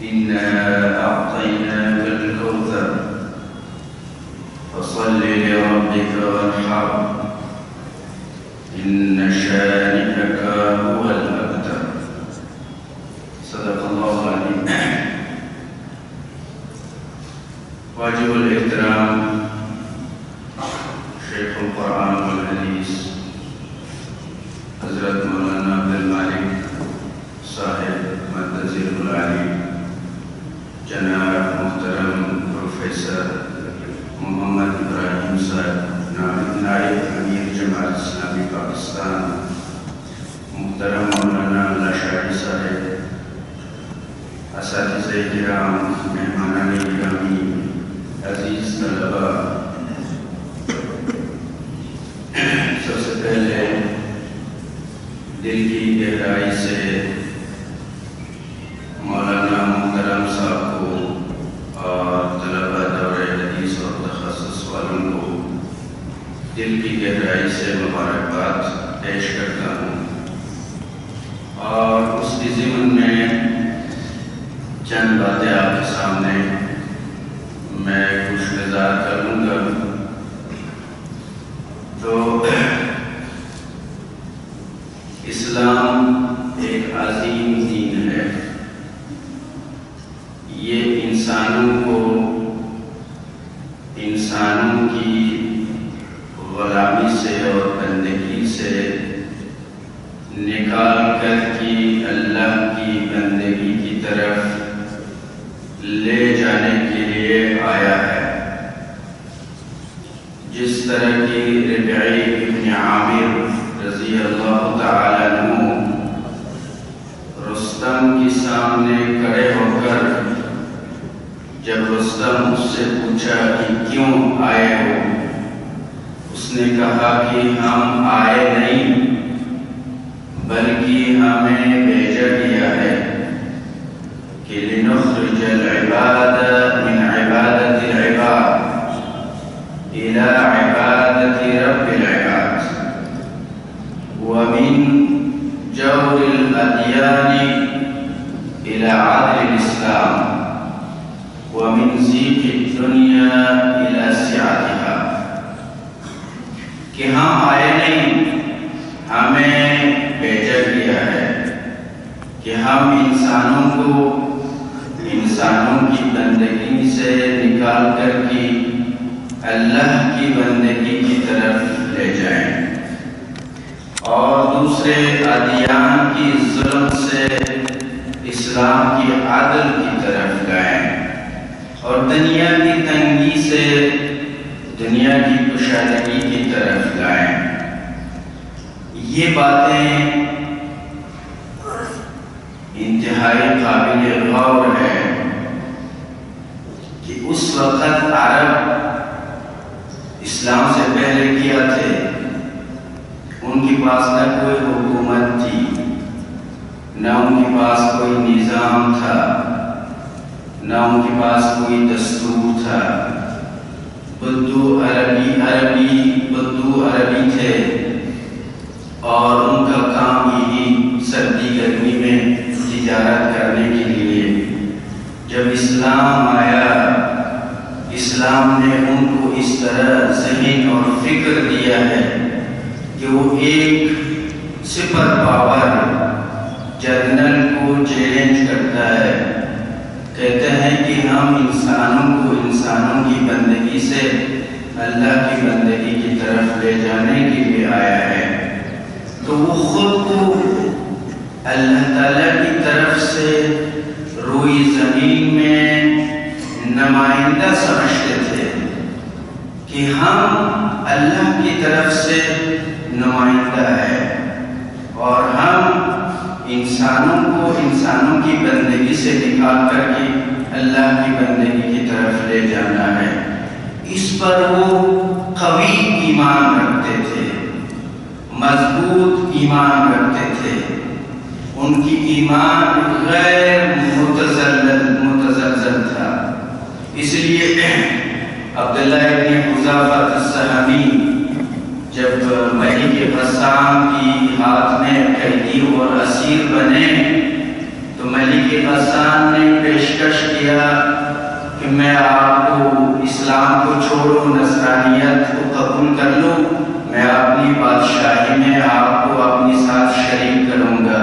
إنا أعطيناك الكوثر فصل لربك وانحر إن شانئك هو الأبتر صدق الله العظيم. واجب الاحترام شیخ القرآن والحدیث حضرت مولانا عبدالمالک صاحب مدظر العلی، جناب محترم پروفیسر محمد ابراہیم صاحب نائب امیر جماعت اسلامی پاکستان، محترم مولانا لاشاری صاحب، اساتذہ کرام، مہمانان گرامی، عزیز طلبہ، سب سے پہلے دل کی گہرائی سے مولانا محترم صاحب کو اور طلبہ دورہ حدیث اور تخصص والوں کو دل کی گہرائی سے مبارکباد پیش کرتا ہوں، اور اس کی ضمن میں چند باتیں آپ کے سامنے میں کچھ نظار کروں گا۔ تو اسلام ایک عظیم دین ہے، یہ انسانوں کی غلامی سے اور بندگی سے نکال کر کی اللہ کی بندگی کی طرف لے جانے کے لیے آیا ہے۔ جس طرح کی ربعی ابن عامر رضی اللہ تعالیٰ عنہ رستم کے سامنے کھڑے ہو کر جب رستم اس سے پوچھا کہ کیوں آئے ہو، اس نے کہا کہ ہم آئے نہیں بلکہ ہمیں بھیجا گیا ہے کہ لنخرج العباد من عبادت العباد إلى عبادة رب العباد ومن جور الأديان إلى عدل الإسلام ومن ضيق الدنيا إلى سعتها، کہ ہم آئے نہیں، ہمیں بھیجا گیا ہے کہ ہم انسانوں کی بندگی سے نکال کر کی اللہ کی بندگی کی طرف لے جائیں، اور دوسرے ادیان کی ظلم سے اسلام کی عدل کی طرف لائیں، اور دنیا کی تنگی سے دنیا کی کشادگی کی طرف لائیں۔ یہ باتیں انتہائی قابل غور ہے کہ اس وقت عرب اسلام سے پہلے کیا تھے، ان کے پاس نہ کوئی حکومت تھی، نہ ان کے پاس کوئی نظام تھا، نہ ان کے پاس کوئی دستور تھا، بدو عربی تھے، اور ان کا کام یہی سردی گرمی میں تجارت کرنے کے لیے۔ جب اسلام آیا، اسلام نے ان کو اس طرح ذہن اور فکر دیا ہے کہ وہ ایک سپر پاور جنرل کو چیلنج کرتا ہے، کہتے ہیں کہ ہم انسانوں کی بندگی سے اللہ کی بندگی کی طرف لے جانے کے لیے آیا ہے۔ تو وہ خود کو اللہ تعالیٰ کی طرف سے روئی زمین میں نمائندہ سمجھتے تھے کہ ہم اللہ کی طرف سے نمائندہ ہے، اور ہم انسانوں کی بندگی سے نکال کر کے اللہ کی بندگی کی طرف لے جانا ہے۔ اس پر وہ قوی ایمان رکھتے تھے، مضبوط ایمان رکھتے تھے، ان کی ایمان غیر متزلزل تھا۔ اس لیے عبداللہ ابن حذافہ السہمی جب ملک غسان کی ہاتھ میں قیدی اور اسیر بنے تو ملک انسان نے پیشکش کیا کہ میں آپ کو اسلام کو چھوڑوں، نصرانیت کو قبول کر لوں، میں اپنی بادشاہی میں آپ کو اپنے ساتھ شریک کروں گا۔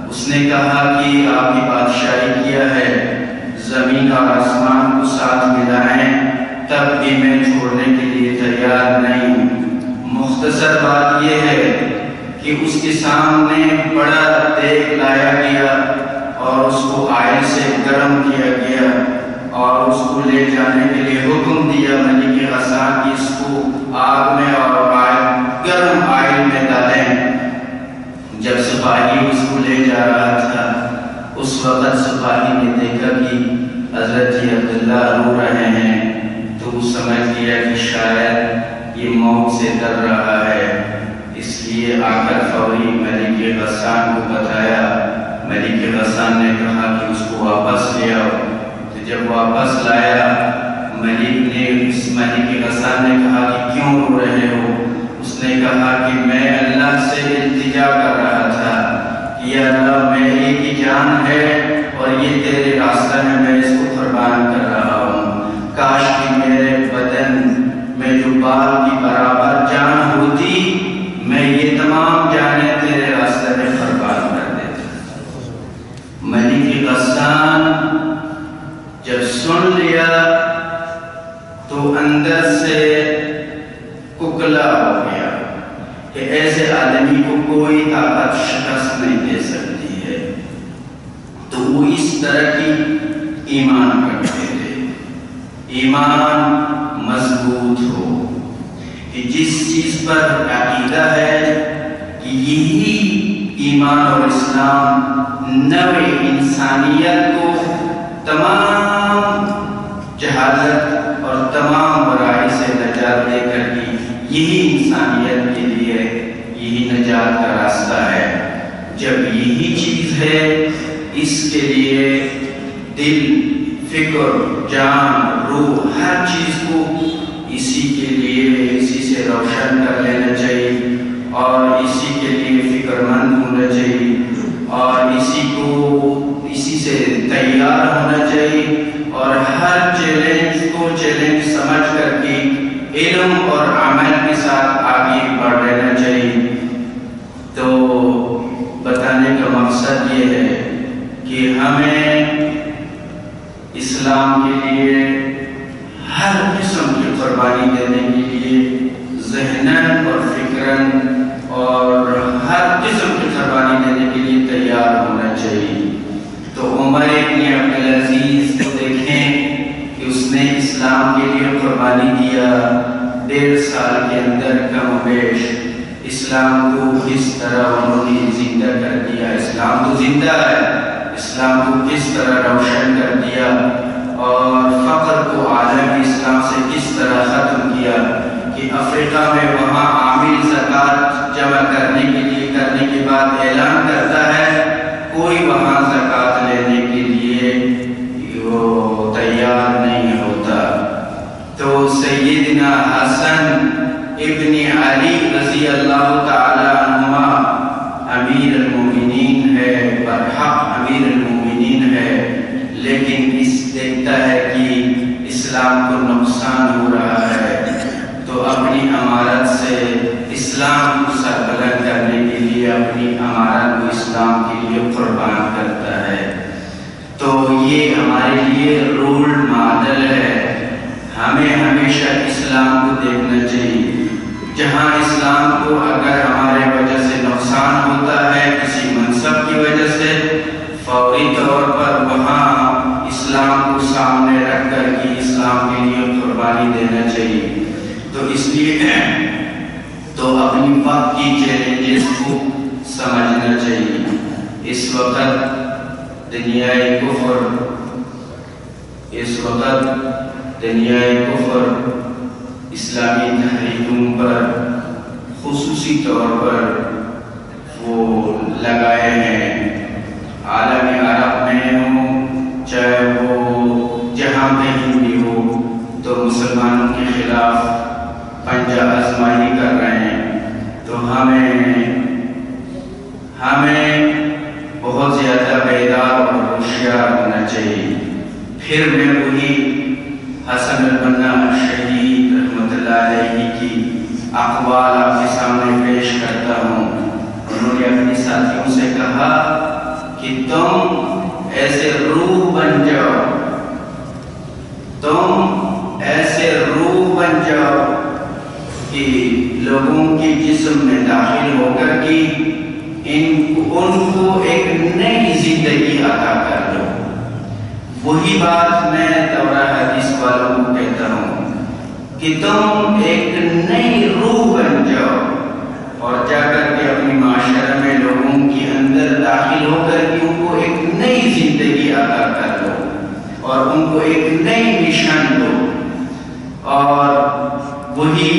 اس نے کہا کہ آپ کی بادشاہی کیا ہے، زمین اور آسمان کو ساتھ ملائیں، تب بھی میں چھوڑنے کے لیے تیار نہیں۔ مختصر بات یہ ہے کہ اس کے سامنے بڑا دیگ لایا گیا اور اس کو آئل سے گرم کیا گیا اور اس کو لے جانے کے لیے حکم دیا ملک غسان کی اس کو آگ میں اور گرم آئل میں ڈالیں۔ جب سپاہی اس کو لے جا رہا تھا اس وقت سپاہی نے دیکھا کہ حضرت عبداللہ رو رہے ہیں، تو وہ سمجھ گیا کہ شاید یہ موت سے ڈر رہا ہے، اس لیے آ کر فوری ملک غسان کو بتایا۔ ملک غسان نے کہا کہ اس کو واپس لے آؤ۔ تو جب واپس لایا ملک غسان نے کہا کہ کیوں رو رہے ہو؟ اس نے کہا کہ میں اللہ سے التجا کر رہا تھا کہ یا اللہ میری کی جان ہے اور یہ تیرے راستہ میں میں اس کو قربان کر رہا ہوں، کاش کہ میرے بدن میں جو بال کی برابر جان ہوتی میں یہ تمام جانیں تیرے راستے میں قربان کر دیتا۔ ملک غسان جب سن لیا تو اندر سے ککلا ہو گیا کہ ایسے آدمی کو کوئی طاقت شکست نہیں دے سکتی ہے۔ تو وہ اس طرح کی ایمان کرتے تھے، ایمان مضبوط ہو کہ جس چیز پر عقیدہ ہے کہ یہی ایمان اور اسلام نو انسانیت کو تمام جہالت اور تمام برائی سے نجات دے کر کی، یہی انسانیت کے لیے یہی نجات کا راستہ ہے۔ جب یہی چیز ہے اس کے لیے دل، فکر، جان، روح، ہر چیز کو اسی کے لیے اسی سے روشن کر لینا چاہیے اور اسی کے لیے فکر مند ہونا چاہیے اور اسی سے تیار ہونا چاہیے اور ہر چیلنج کو چیلنج سمجھ کر کے علم اور عمل کے ساتھ آگے بڑھ لینا چاہیے۔ تو بتانے کا مقصد یہ ہے کہ ہمیں اسلام کے لیے ہر قسم کی قربانی دینے کے لیے ذہناً اور فکراً اور ہر قسم کی قربانی دینے کے لیے تیار ہونا چاہیے۔ تو عمر ابن عبدالعزیز کو دیکھیں کہ اس نے اسلام کے لیے قربانی دیا، 1.5 سال کے اندر کم و بیش اسلام کو کس طرح انہوں نے زندہ کر دیا۔ اسلام تو زندہ ہے، اسلام کو کس طرح روشن کر دیا اور فقر کو عالم اسلام سے کس طرح ختم کیا کہ افریقہ میں وہاں عامل زکوٰۃ جمع کرنے کے بعد اعلان کرتا ہے کوئی وہاں زکوٰۃ لینے کے لیے وہ تیار نہیں ہوتا۔ تو سیدنا حسن ابن علی رضی اللہ تعالی عنہما امیر المومنین ہے، برحق امیر المومنین ہے، لیکن دیکھتا ہے کہ اسلام کو نقصان ہو رہا ہے تو اپنی امارت سے اسلام کو سربلند کرنے کے لیے اپنی امارت کو اسلام کے لیے قربان کرتا ہے۔ تو یہ ہمارے لیے رول ماڈل ہے، ہمیں ہمیشہ اسلام کو دیکھنا چاہیے۔ جہاں اسلام کو اگر ہمارے وجہ سے نقصان ہوتا ہے کسی منصب کی وجہ سے، فوری طور پر وہاں اسلام کو سامنے رکھ کر کے اسلام کے لیے قربانی دینا چاہیے۔ تو اس لیے تو اپنی وقت کی چیلنجز کو سمجھنا چاہیے۔ اس وقت دنیائے کفر اسلامی تحریکوں پر خصوصی طور پر وہ لگائے ہیں، عالم عرب میں ہوں چاہے وہ جہاں کہیں بھی ہو، تو مسلمانوں کے خلاف پنجہ آزمائی کر رہے ہیں۔ تو ہمیں بہت زیادہ بیدار اور ہوشیار ہونا چاہیے۔ پھر میں وہی حسن البنا شہید رحمۃ اللہ علیہ کی اقوال آپ کے سامنے پیش کرتا ہوں۔ انہوں نے اپنے ساتھیوں سے کہا کہ تم ایسے روح بن جاؤ، تم ایسے روح بن جاؤ کہ لوگوں کے جسم میں داخل ہو کر کے ان کو ایک نئی زندگی عطا کر دو۔ وہی بات میں دورہ حدیث والوں کو کہتا ہوں کہ تم ایک نئی روح بن جاؤ اور جا کر کے اپنی معاشرے میں لوگوں کے اندر داخل ہو کر کے ان کو ایک نئی زندگی عطا کر دو اور ان کو ایک نئی نشان دو، اور وہی